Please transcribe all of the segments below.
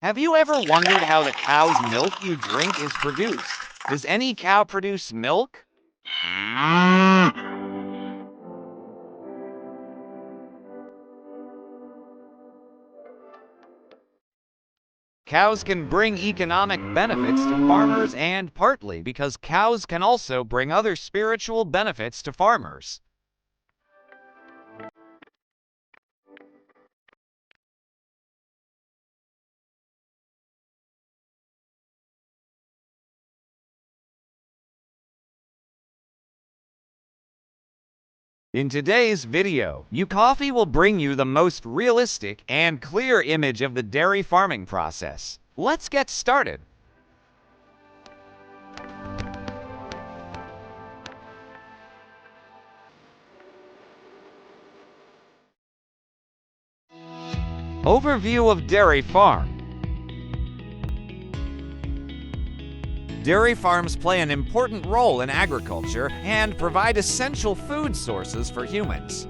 Have you ever wondered how the cow's milk you drink is produced? Does any cow produce milk? Cows can bring economic benefits to farmers, and partly because cows can also bring other spiritual benefits to farmers. In today's video, YCfee will bring you the most realistic and clear image of the dairy farming process. Let's get started. Overview of dairy farm. Dairy farms play an important role in agriculture and provide essential food sources for humans.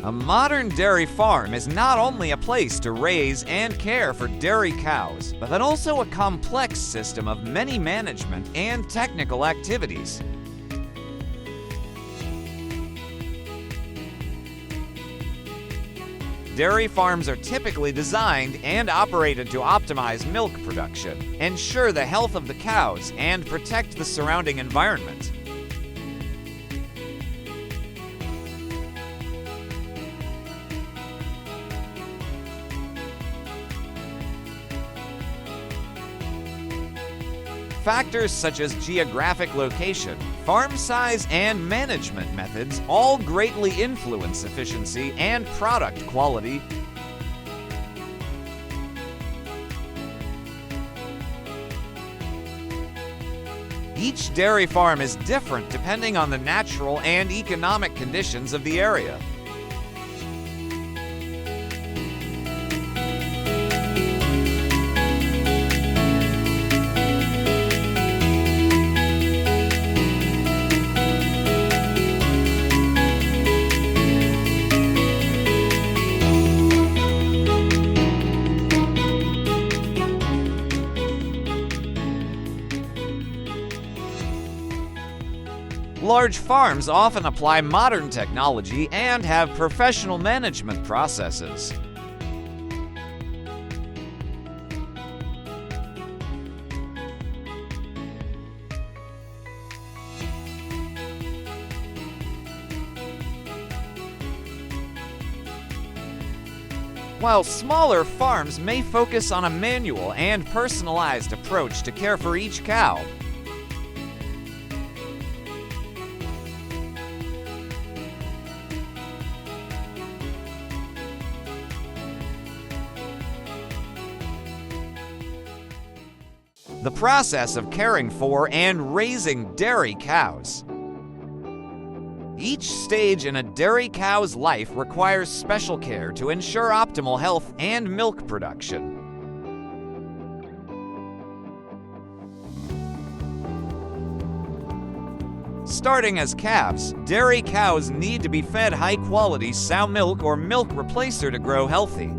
A modern dairy farm is not only a place to raise and care for dairy cows, but also a complex system of many management and technical activities. Dairy farms are typically designed and operated to optimize milk production, ensure the health of the cows, and protect the surrounding environment. Factors such as geographic location, farm size, and management methods all greatly influence efficiency and product quality. Each dairy farm is different depending on the natural and economic conditions of the area. Large farms often apply modern technology and have professional management processes. While smaller farms may focus on a manual and personalized approach to care for each cow, the process of caring for and raising dairy cows. Each stage in a dairy cow's life requires special care to ensure optimal health and milk production. Starting as calves, dairy cows need to be fed high-quality sow milk or milk replacer to grow healthy.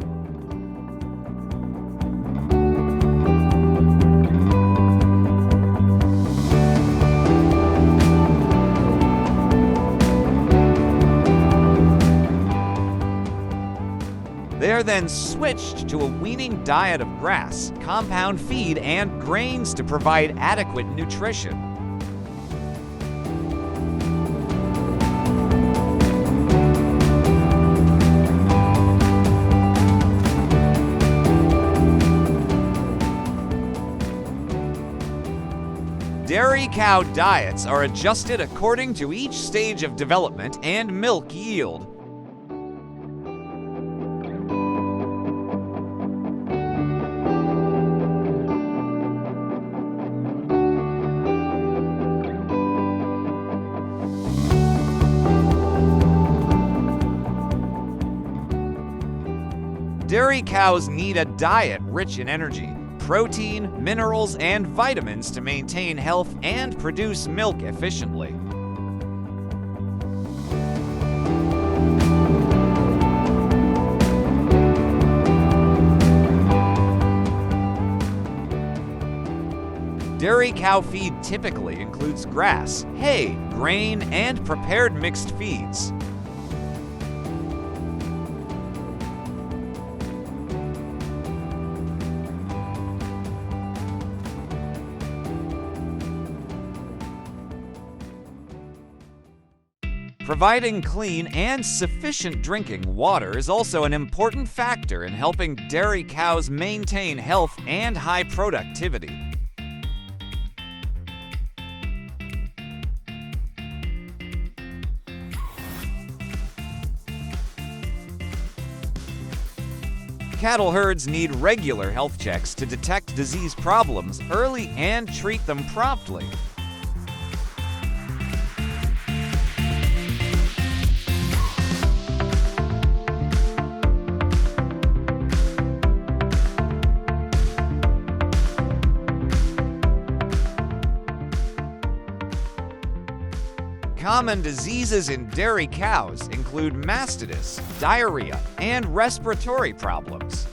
They are then switched to a weaning diet of grass, compound feed, and grains to provide adequate nutrition. Dairy cow diets are adjusted according to each stage of development and milk yield. Dairy cows need a diet rich in energy, protein, minerals, and vitamins to maintain health and produce milk efficiently. Dairy cow feed typically includes grass, hay, grain, and prepared mixed feeds. Providing clean and sufficient drinking water is also an important factor in helping dairy cows maintain health and high productivity. Cattle herds need regular health checks to detect disease problems early and treat them promptly. Common diseases in dairy cows include mastitis, diarrhea, and respiratory problems.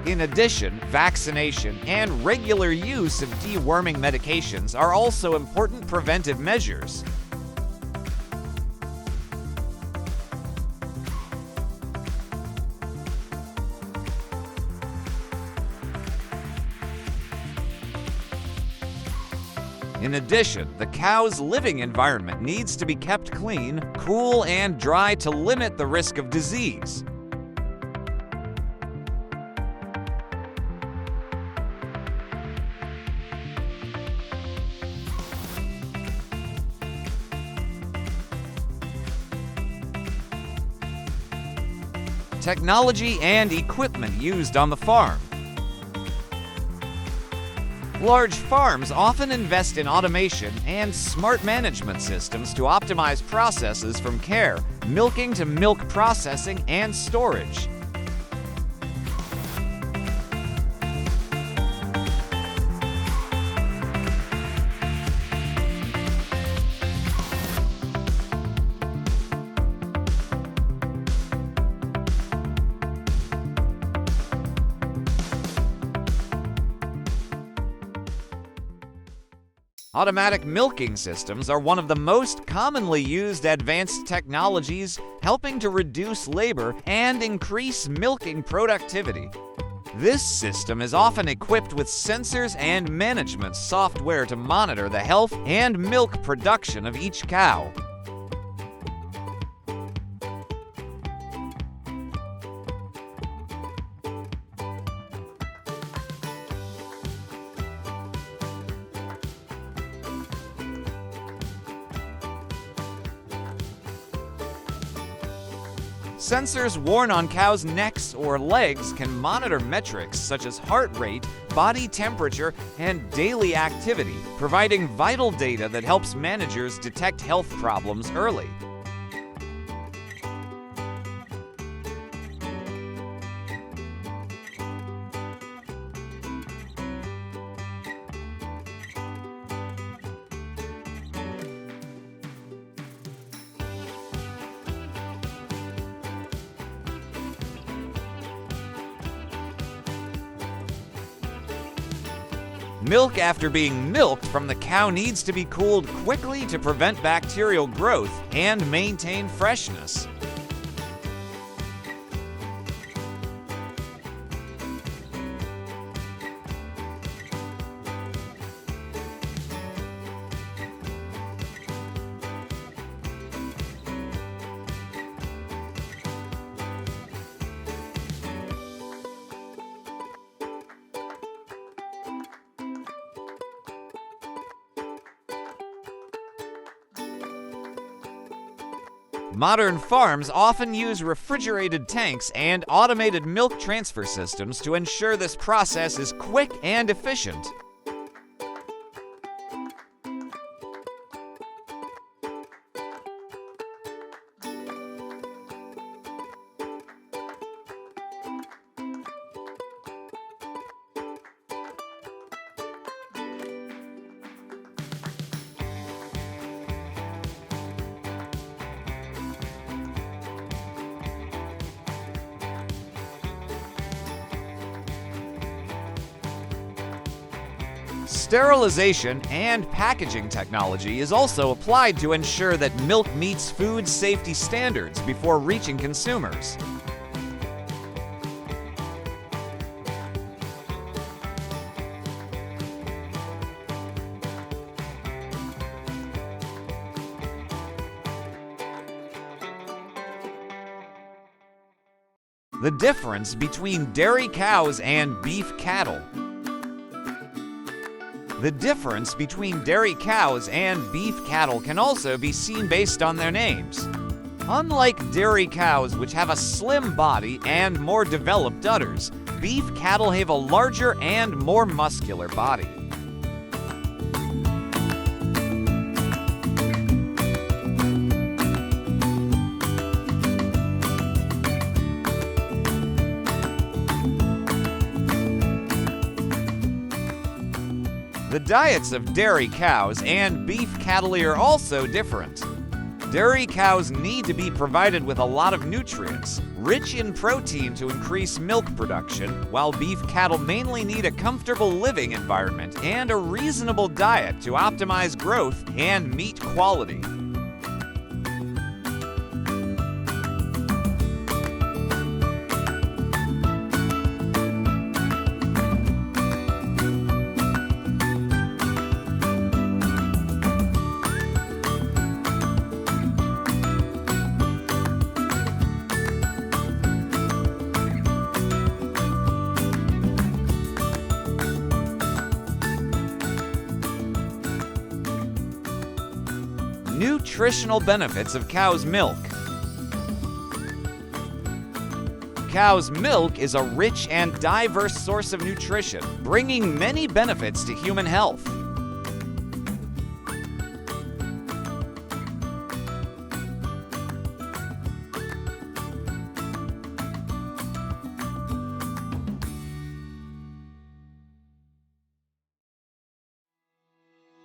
In addition, vaccination and regular use of deworming medications are also important preventive measures. In addition, the cow's living environment needs to be kept clean, cool, and dry to limit the risk of disease. Technology and equipment used on the farm. Large farms often invest in automation and smart management systems to optimize processes from care, milking to milk processing and storage. Automatic milking systems are one of the most commonly used advanced technologies, helping to reduce labor and increase milking productivity. This system is often equipped with sensors and management software to monitor the health and milk production of each cow. Sensors worn on cows' necks or legs can monitor metrics such as heart rate, body temperature, and daily activity, providing vital data that helps managers detect health problems early. Milk after being milked from the cow needs to be cooled quickly to prevent bacterial growth and maintain freshness. Modern farms often use refrigerated tanks and automated milk transfer systems to ensure this process is quick and efficient. Sterilization and packaging technology is also applied to ensure that milk meets food safety standards before reaching consumers. The difference between dairy cows and beef cattle. The difference between dairy cows and beef cattle can also be seen based on their names. Unlike dairy cows, which have a slim body and more developed udders, beef cattle have a larger and more muscular body. The diets of dairy cows and beef cattle are also different. Dairy cows need to be provided with a lot of nutrients, rich in protein to increase milk production, while beef cattle mainly need a comfortable living environment and a reasonable diet to optimize growth and meat quality. Nutritional benefits of cow's milk. Cow's milk is a rich and diverse source of nutrition, bringing many benefits to human health.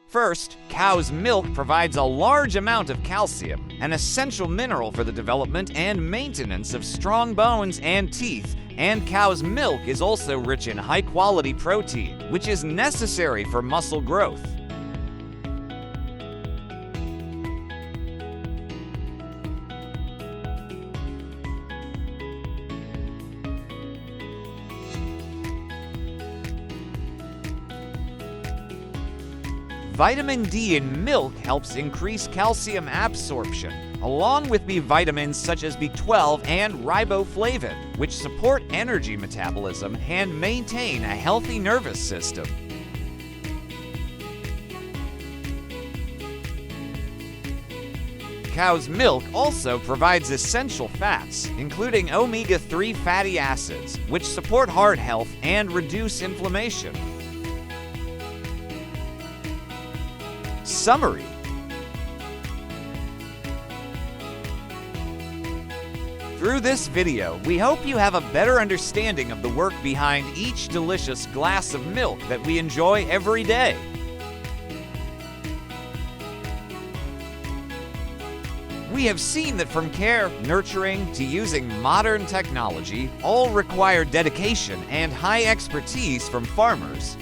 First, cow's milk provides a large amount of calcium, an essential mineral for the development and maintenance of strong bones and teeth, and cow's milk is also rich in high-quality protein, which is necessary for muscle growth. Vitamin D in milk helps increase calcium absorption, along with B vitamins such as B12 and riboflavin, which support energy metabolism and maintain a healthy nervous system. Cow's milk also provides essential fats, including omega-3 fatty acids, which support heart health and reduce inflammation. Summary. Through this video, we hope you have a better understanding of the work behind each delicious glass of milk that we enjoy every day. We have seen that from care, nurturing, to using modern technology, all require dedication and high expertise from farmers.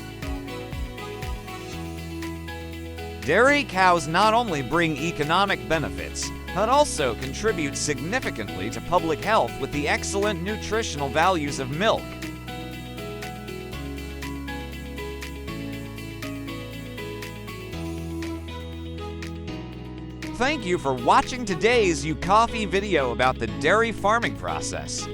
Dairy cows not only bring economic benefits, but also contribute significantly to public health with the excellent nutritional values of milk. Thank you for watching today's YCfee video about the dairy farming process.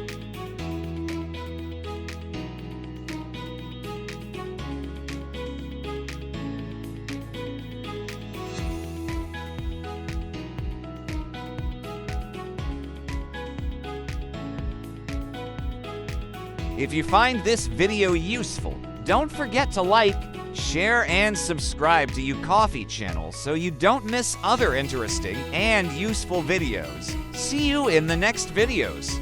If you find this video useful, don't forget to like, share, and subscribe to YCfee channel so you don't miss other interesting and useful videos. See you in the next videos.